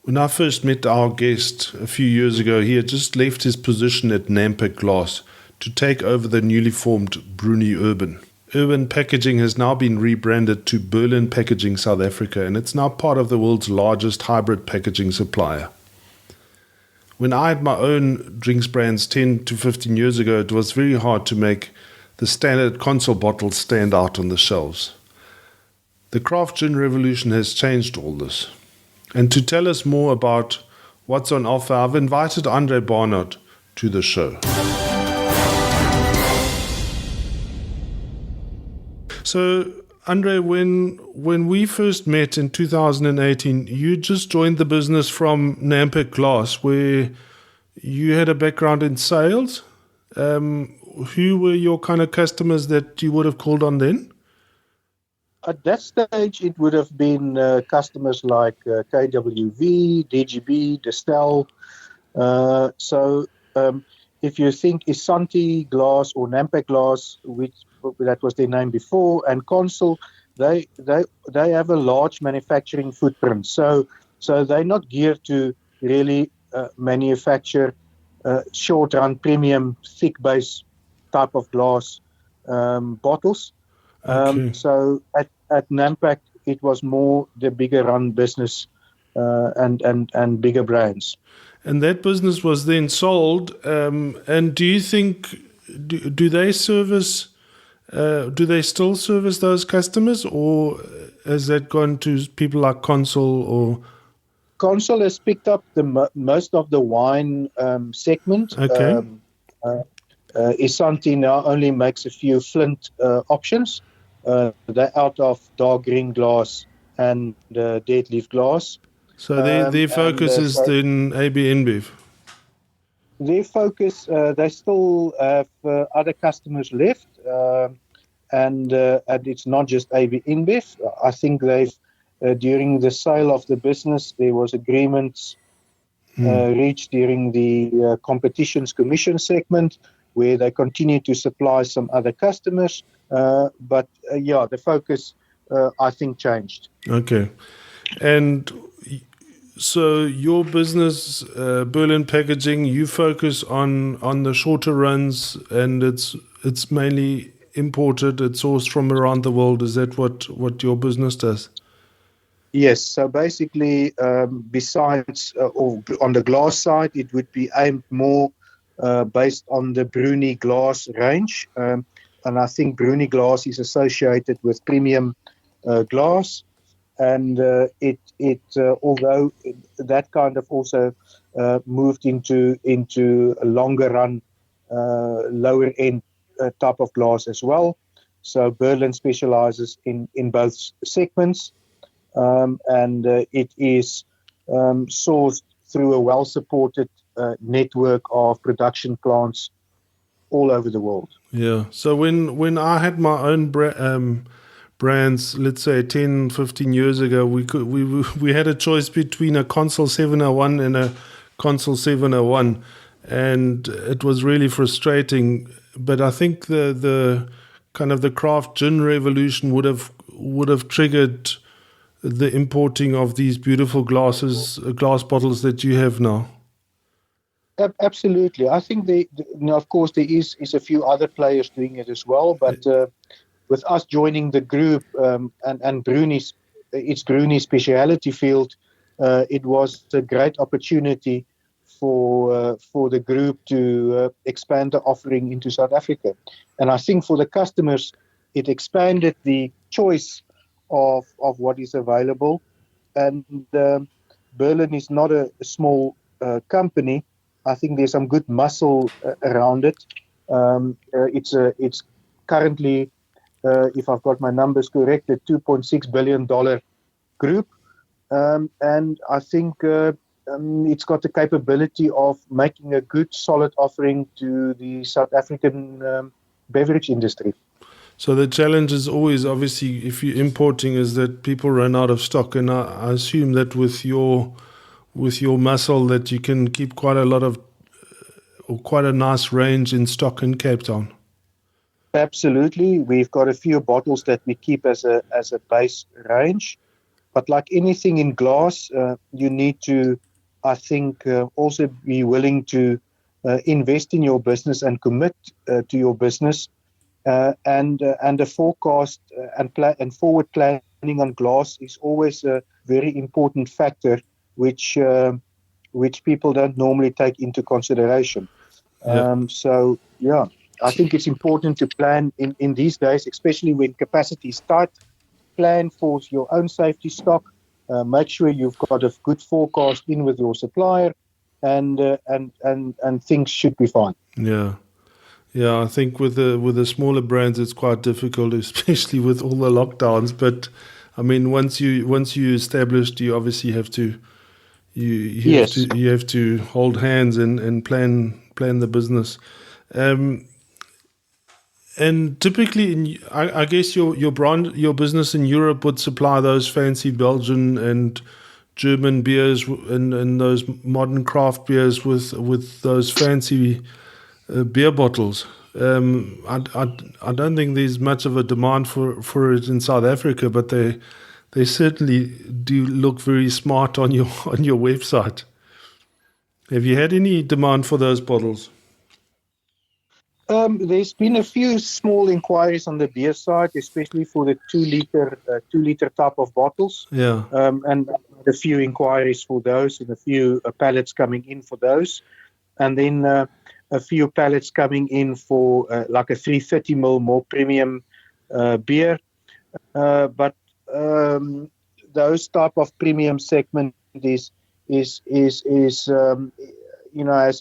When I first met our guest a few years ago, he had just left his position at Nampak Glass to take over the newly formed Bruni Erben. Urban Packaging has now been rebranded to Berlin Packaging South Africa, and it's now part of the world's largest hybrid packaging supplier. When I had my own drinks brands 10 to 15 years ago, it was very hard to make the standard Consol bottles stand out on the shelves. The craft gin revolution has changed all this. And to tell us more about what's on offer, I've invited Andre Barnard to the show. So, Andre, when we first met in 2018, you just joined the business from Nampak Glass, where you had a background in sales. Who were your kind of customers that you would have called on then? At that stage, it would have been customers like KWV, DGB, Distel. If you think Isanti Glass or Nampak Glass, which that was their name before, and Consol, they have a large manufacturing footprint. So they're not geared to really manufacture short-run premium thick base type of glass bottles. Okay. So at Nampac, it was more the bigger run business and bigger brands. And that business was then sold. And do you think do they service? Do they still service those customers, or has that gone to people like Consol? Or Consol has picked up the most of the wine segment. Okay. Isanti now only makes a few flint options. They're out of dark green glass and dead leaf glass. So their focus is then AB InBev. Their focus, they still have other customers left, and it's not just AB InBev. I think they've during the sale of the business, there was agreements reached during the competitions commission segment, where they continue to supply some other customers. But the focus, I think, changed. Okay. And so your business, Berlin Packaging, you focus on the shorter runs, and it's mainly imported, it's sourced from around the world. Is that what your business does? Yes. So basically, besides or on the glass side, it would be aimed more based on the Bruni Glass range. And I think Bruni Glass is associated with premium glass. And although that kind of also moved into a longer run, lower end type of glass as well. So Berlin specializes in both segments, and it is sourced through a well-supported network of production plants all over the world. Yeah. So when I had my own brands, let's say 10, 15 years ago, we had a choice between a Consol 701 and a Consol 701, and it was really frustrating. But I think the kind of the craft gin revolution would have triggered the importing of these beautiful glass bottles that you have now. Absolutely. I think of course there is a few other players doing it as well, but with us joining the group and Bruni's speciality field, it was a great opportunity for the group to expand the offering into South Africa. And I think for the customers, it expanded the choice of what is available. And Berlin is not a small company. I think there's some good muscle around it. It's currently, if I've got my numbers correct, a $2.6 billion group. And I think it's got the capability of making a good, solid offering to the South African beverage industry. So the challenge is always, obviously, if you're importing, is that people run out of stock. And I assume that with your muscle, that you can keep quite a nice range in stock in Cape Town. Absolutely. We've got a few bottles that we keep as a base range. But like anything in glass, you need to, I think, also be willing to invest in your business and commit to your business. And the forecast and forward planning on glass is always a very important factor, which people don't normally take into consideration. So yeah, I think it's important to plan in these days, especially when capacity is tight. Plan for your own safety stock. Make sure you've got a good forecast in with your supplier, and things should be fine. Yeah, I think with the smaller brands, it's quite difficult, especially with all the lockdowns. But I mean, once you established, you obviously have to you have to hold hands and plan the business. And typically, I guess your business in Europe would supply those fancy Belgian and German beers and those modern craft beers with those fancy beer bottles. I don't think there's much of a demand for it in South Africa, but they certainly do look very smart on your website. Have you had any demand for those bottles? There's been a few small inquiries on the beer side, especially for the 2 liter type of bottles. Yeah. And a few inquiries for those, and a few pallets coming in for those, and then a few pallets coming in for like a 330ml more premium beer. But those type of premium segment is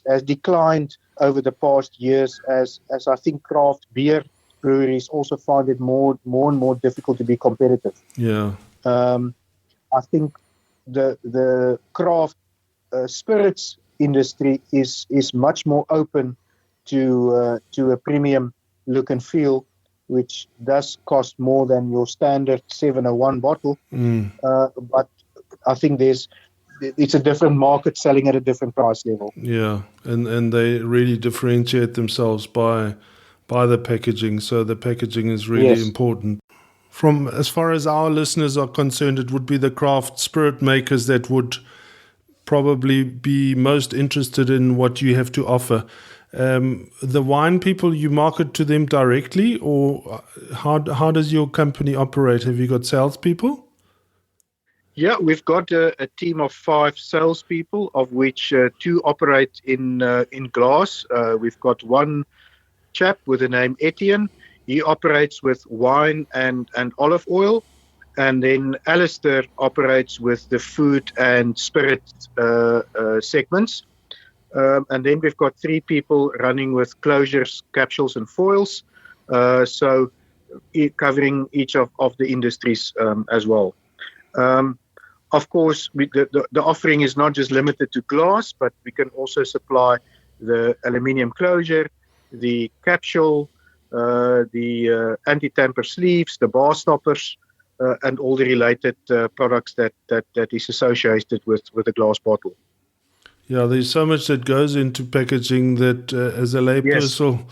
has declined over the past years as I think craft beer breweries also find it more and more difficult to be competitive. Yeah. I think the craft spirits industry is much more open to a premium look and feel, which does cost more than your standard 701 bottle. But I think it's a different market selling at a different price level. Yeah, and they really differentiate themselves by the packaging. So the packaging is really important. From as far as our listeners are concerned, it would be the craft spirit makers that would probably be most interested in what you have to offer. The wine people, you market to them directly, or how does your company operate? Have you got salespeople? Yeah, we've got a team of 5 salespeople, of which 2 operate in glass. We've got one chap with the name Etienne. He operates with wine and olive oil. And then Alistair operates with the food and spirit segments. And then we've got 3 people running with closures, capsules, and foils. So covering each of the industries as well. Of course, the offering is not just limited to glass, but we can also supply the aluminium closure, the capsule, the anti-tamper sleeves, the bar stoppers, and all the related products that is associated with a glass bottle. Yeah, there's so much that goes into packaging that as a layperson,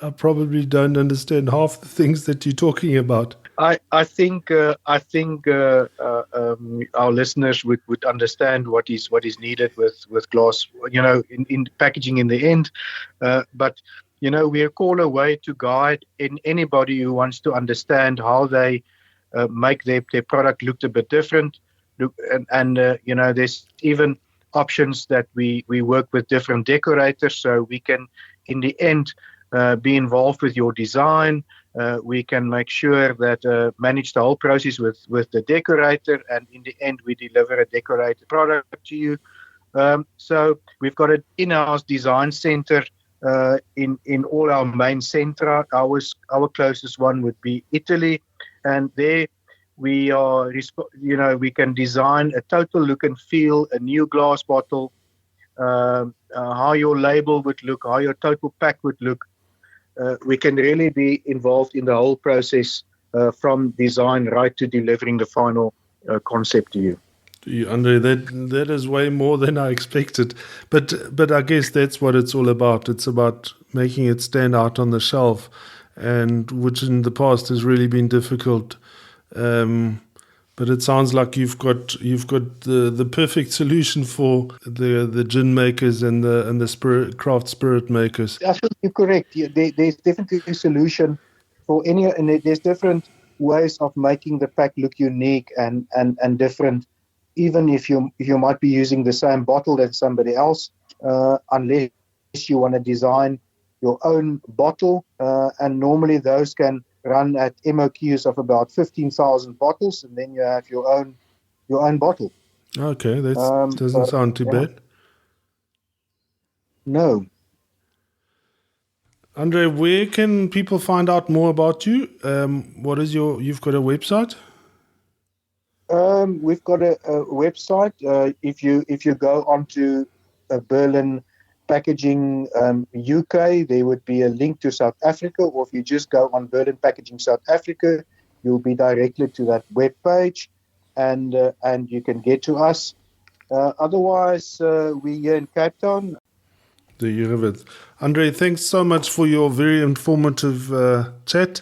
I probably don't understand half the things that you're talking about. I think our listeners would understand what is needed with glass, in packaging in the end. But we are called a way to guide anybody who wants to understand how they make their product look a bit different. And there's even options that we work with different decorators, so we can in the end be involved with your design. We can make sure that manage the whole process with the decorator, and in the end we deliver a decorated product to you. So we've got an in-house design center in all our main centra. Our closest one would be Italy, and there we are, we can design a total look and feel, a new glass bottle, how your label would look, how your total pack would look. We can really be involved in the whole process from design right to delivering the final concept to you. Andre, that is way more than I expected. But I guess that's what it's all about. It's about making it stand out on the shelf, and which in the past has really been difficult But it sounds like you've got the perfect solution for the gin makers and the craft spirit makers. I think you're correct. There's definitely a solution for any, and there's different ways of making the pack look unique and different. Even if you might be using the same bottle as somebody else, unless you want to design your own bottle, and normally those can run at MOQs of about 15,000 bottles, and then you have your own bottle. Okay, that doesn't sound too bad. No. Andre, where can people find out more about you? What is you've got a website? We've got a website. If you go onto Berlin Packaging UK, there would be a link to South Africa, or if you just go on Berlin Packaging South Africa, you'll be directly to that web page, and you can get to us. Otherwise, we're here in Cape Town. There you have it. Andre, thanks so much for your very informative chat.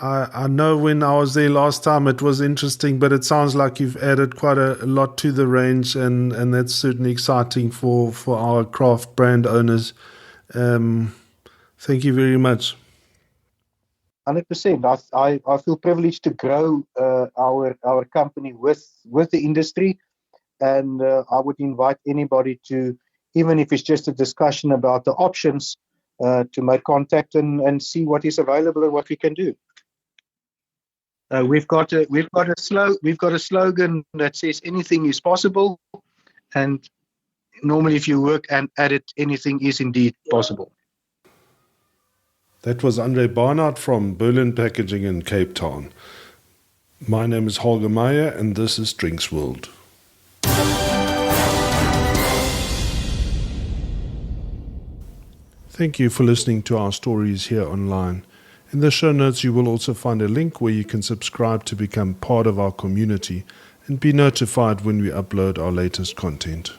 I know when I was there last time it was interesting, but it sounds like you've added quite a lot to the range, and that's certainly exciting for our craft brand owners. Thank you very much. 100%. I feel privileged to grow our company with the industry, and I would invite anybody to, even if it's just a discussion about the options, to make contact and see what is available and what we can do. We've got a slogan that says anything is possible, and normally if you work at it, anything is indeed possible. That was Andre Barnard from Berlin Packaging in Cape Town. My name is Holger Meyer, and this is DrinksWorld. Thank you for listening to our stories here online. In the show notes, you will also find a link where you can subscribe to become part of our community and be notified when we upload our latest content.